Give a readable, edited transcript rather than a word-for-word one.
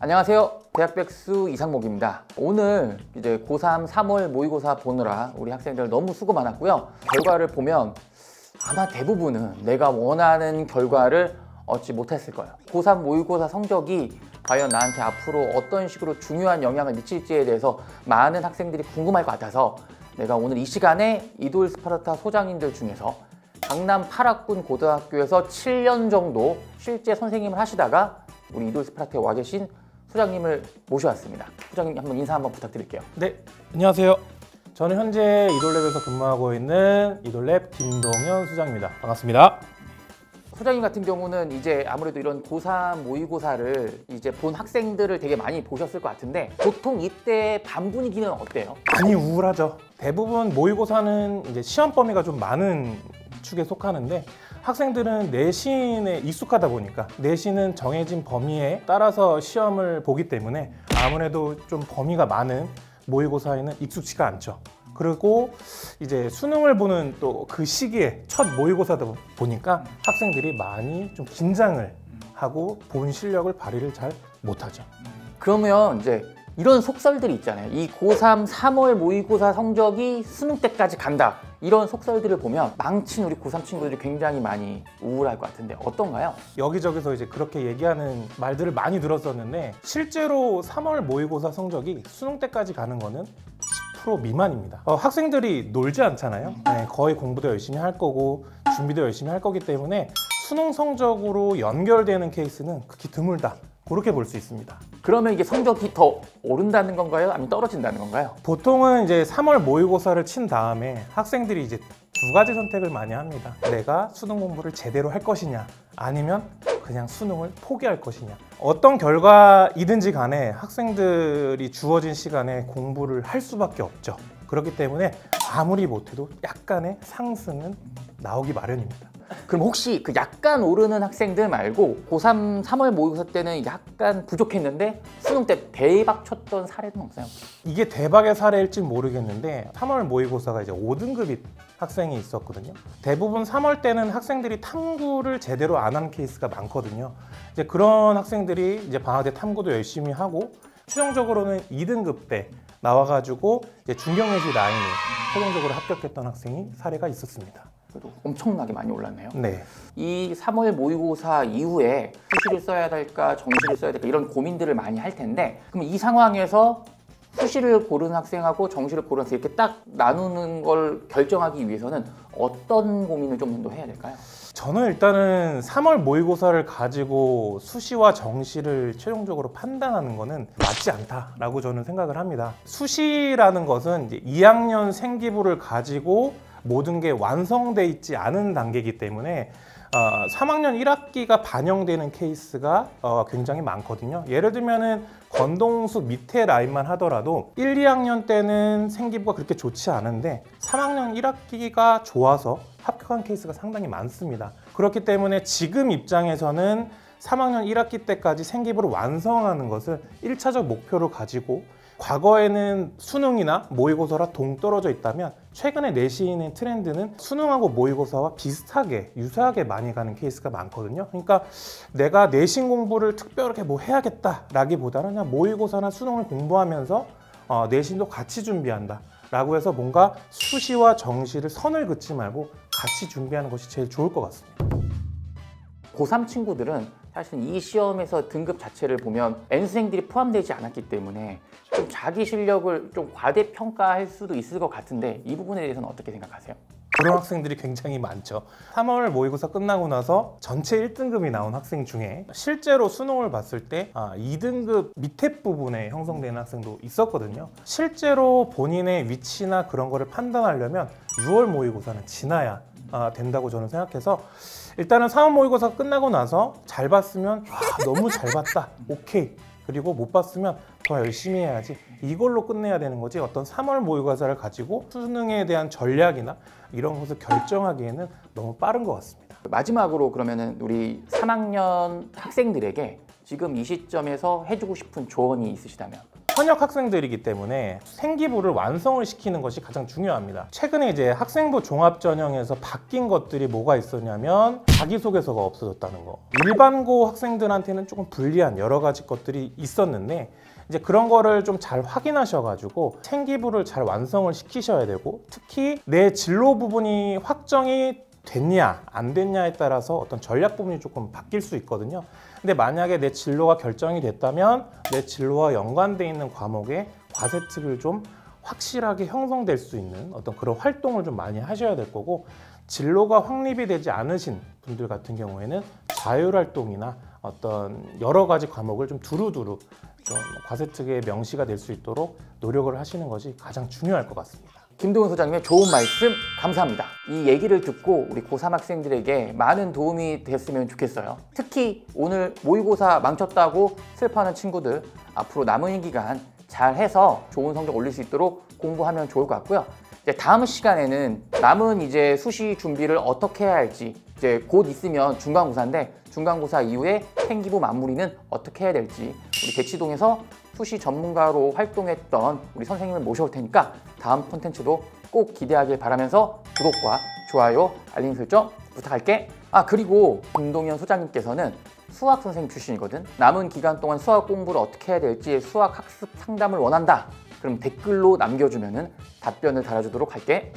안녕하세요. 대학백수 이상목입니다. 오늘 이제 고3 3월 모의고사 보느라 우리 학생들 너무 수고 많았고요. 결과를 보면 아마 대부분은 내가 원하는 결과를 얻지 못했을 거예요. 고3 모의고사 성적이 과연 나한테 앞으로 어떤 식으로 중요한 영향을 미칠지에 대해서 많은 학생들이 궁금할 것 같아서 내가 오늘 이 시간에 이돌 스파르타 소장님들 중에서 강남 8학군 고등학교에서 7년 정도 실제 선생님을 하시다가 우리 이돌 스파르타에 와 계신 소장님을 모셔왔습니다. 소장님 한번 인사 한번 부탁드릴게요. 네, 안녕하세요. 저는 현재 이돌랩에서 근무하고 있는 이돌랩 김동현 소장입니다. 반갑습니다. 소장님 같은 경우는 이제 아무래도 이런 고3 모의고사를 이제 본 학생들을 되게 많이 보셨을 것 같은데 보통 이때 반 분위기는 어때요? 많이 우울하죠. 대부분 모의고사는 이제 시험 범위가 좀 많은 축에 속하는데 학생들은 내신에 익숙하다 보니까 내신은 정해진 범위에 따라서 시험을 보기 때문에 아무래도 좀 범위가 많은 모의고사에는 익숙치가 않죠. 그리고 이제 수능을 보는 또 그 시기에 첫 모의고사다 보니까 학생들이 많이 좀 긴장을 하고 본 실력을 발휘를 잘 못하죠. 그러면 이제 이런 속설들이 있잖아요. 이 고3 3월 모의고사 성적이 수능 때까지 간다. 이런 속설들을 보면 망친 우리 고3 친구들이 굉장히 많이 우울할 것 같은데 어떤가요? 여기저기서 이제 그렇게 얘기하는 말들을 많이 들었었는데 실제로 3월 모의고사 성적이 수능 때까지 가는 거는 10% 미만입니다. 학생들이 놀지 않잖아요. 네, 거의 공부도 열심히 할 거고 준비도 열심히 할 거기 때문에 수능 성적으로 연결되는 케이스는 극히 드물다. 그렇게 볼 수 있습니다. 그러면 이게 성적이 더 오른다는 건가요? 아니면 떨어진다는 건가요? 보통은 이제 3월 모의고사를 친 다음에 학생들이 이제 두 가지 선택을 많이 합니다. 내가 수능 공부를 제대로 할 것이냐 아니면 그냥 수능을 포기할 것이냐. 어떤 결과이든지 간에 학생들이 주어진 시간에 공부를 할 수밖에 없죠. 그렇기 때문에 아무리 못해도 약간의 상승은 나오기 마련입니다. 그럼 혹시 그 약간 오르는 학생들 말고 고3 3월 모의고사 때는 약간 부족했는데 수능 때 대박 쳤던 사례는 없어요? 이게 대박의 사례일지 모르겠는데 3월 모의고사가 이제 5등급이 학생이 있었거든요. 대부분 3월 때는 학생들이 탐구를 제대로 안 한 케이스가 많거든요. 이제 그런 학생들이 이제 방학 때 탐구도 열심히 하고 최종적으로는 2등급 때 나와가지고 이제 중경예시 라인에 최종적으로 합격했던 학생이 사례가 있었습니다. 그래도 엄청나게 많이 올랐네요. 네. 이 3월 모의고사 이후에 수시를 써야 될까 정시를 써야 될까 이런 고민들을 많이 할 텐데 그럼 이 상황에서 수시를 고르는 학생하고 정시를 고르는 학생 이렇게 딱 나누는 걸 결정하기 위해서는 어떤 고민을 좀 더 해야 될까요? 저는 일단은 3월 모의고사를 가지고 수시와 정시를 최종적으로 판단하는 것은 맞지 않다라고 저는 생각을 합니다. 수시라는 것은 이제 2학년 생기부를 가지고 모든 게 완성돼 있지 않은 단계이기 때문에 3학년 1학기가 반영되는 케이스가 굉장히 많거든요. 예를 들면은 건동수 밑에 라인만 하더라도 1, 2학년 때는 생기부가 그렇게 좋지 않은데 3학년 1학기가 좋아서 합격한 케이스가 상당히 많습니다. 그렇기 때문에 지금 입장에서는 3학년 1학기 때까지 생기부를 완성하는 것을 1차적 목표로 가지고 과거에는 수능이나 모의고사랑 동떨어져 있다면 최근에 내신의 트렌드는 수능하고 모의고사와 비슷하게 유사하게 많이 가는 케이스가 많거든요. 그러니까 내가 내신 공부를 특별하게 뭐 해야겠다라기보다는 그냥 모의고사나 수능을 공부하면서 내신도 같이 준비한다 라고 해서 뭔가 수시와 정시를 선을 긋지 말고 같이 준비하는 것이 제일 좋을 것 같습니다. 고3 친구들은 사실 이 시험에서 등급 자체를 보면 N수생들이 포함되지 않았기 때문에 좀 자기 실력을 좀 과대평가할 수도 있을 것 같은데 이 부분에 대해서는 어떻게 생각하세요? 그런 학생들이 굉장히 많죠. 3월 모의고사 끝나고 나서 전체 1등급이 나온 학생 중에 실제로 수능을 봤을 때 2등급 밑에 부분에 형성되는 학생도 있었거든요. 실제로 본인의 위치나 그런 거를 판단하려면 6월 모의고사는 지나야 된다고 저는 생각해서 일단은 3월 모의고사 끝나고 나서 잘 봤으면 너무 잘 봤다, 오케이. 그리고 못 봤으면 더 열심히 해야지, 이걸로 끝내야 되는 거지 어떤 3월 모의고사를 가지고 수능에 대한 전략이나 이런 것을 결정하기에는 너무 빠른 것 같습니다. 마지막으로 그러면은 우리 3학년 학생들에게 지금 이 시점에서 해주고 싶은 조언이 있으시다면? 현역 학생들이기 때문에 생기부를 완성을 시키는 것이 가장 중요합니다. 최근에 이제 학생부 종합전형에서 바뀐 것들이 뭐가 있었냐면 자기소개서가 없어졌다는 거. 일반고 학생들한테는 조금 불리한 여러 가지 것들이 있었는데 이제 그런 거를 좀 잘 확인하셔가지고 생기부를 잘 완성을 시키셔야 되고, 특히 내 진로 부분이 확정이 됐냐 안 됐냐에 따라서 어떤 전략 부분이 조금 바뀔 수 있거든요. 근데 만약에 내 진로가 결정이 됐다면 내 진로와 연관돼 있는 과목에 과세특을 좀 확실하게 형성될 수 있는 어떤 그런 활동을 좀 많이 하셔야 될 거고, 진로가 확립이 되지 않으신 분들 같은 경우에는 자율활동이나 어떤 여러 가지 과목을 좀 두루두루 좀 과세특에 명시가 될 수 있도록 노력을 하시는 것이 가장 중요할 것 같습니다. 김동훈 소장님의 좋은 말씀 감사합니다. 이 얘기를 듣고 우리 고3 학생들에게 많은 도움이 됐으면 좋겠어요. 특히 오늘 모의고사 망쳤다고 슬퍼하는 친구들, 앞으로 남은 기간 잘 해서 좋은 성적 올릴 수 있도록 공부하면 좋을 것 같고요. 이제 다음 시간에는 남은 이제 수시 준비를 어떻게 해야 할지, 이제 곧 있으면 중간고사인데 중간고사 이후에 생기부 마무리는 어떻게 해야 될지, 우리 대치동에서 수시 전문가로 활동했던 우리 선생님을 모셔올 테니까 다음 콘텐츠도 꼭 기대하길 바라면서 구독과 좋아요, 알림 설정 부탁할게. 그리고 김동현 소장님께서는 수학 선생님 출신이거든. 남은 기간 동안 수학 공부를 어떻게 해야 될지 수학 학습 상담을 원한다. 그럼 댓글로 남겨주면 답변을 달아주도록 할게.